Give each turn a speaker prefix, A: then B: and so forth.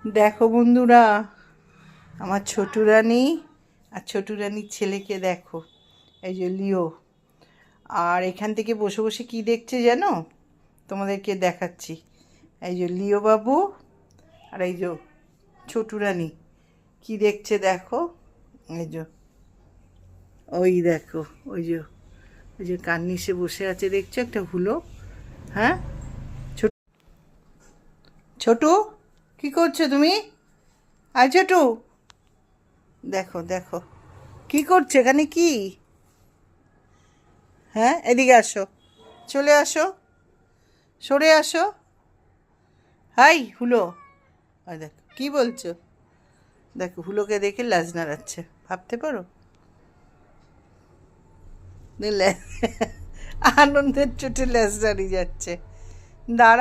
A: দেখো বন্ধুরা, আমার ছোটু রানী আর ছোটু রানীর ছেলেকে দেখো, এই যে লিও। আর এখান থেকে বসে বসে কি দেখছে জানো? তোমাদেরকে দেখাচ্ছি। এই যে লিও বাবু আর এই যে ছোটু রানী কি দেখছে দেখো। এই যে ওই দেখো, ওই যে কান নিচে বসে আছে দেখছো একটা হুলো। হ্যাঁ ছোটু, কি করছো তুমি? আয় ছোটু, দেখো দেখো কি করছে এখানে, কি? হ্যাঁ, এদিকে আসো, চলে আসো, সরে আসো। হাই হুলো, আর দেখো কি বলছো, দেখো হুলোকে দেখে লাজ নাড়াচ্ছে, ভাবতে পারো? আনন্দের চোটে ল্যাজ নাড়িয়ে যাচ্ছে। দাঁড়া।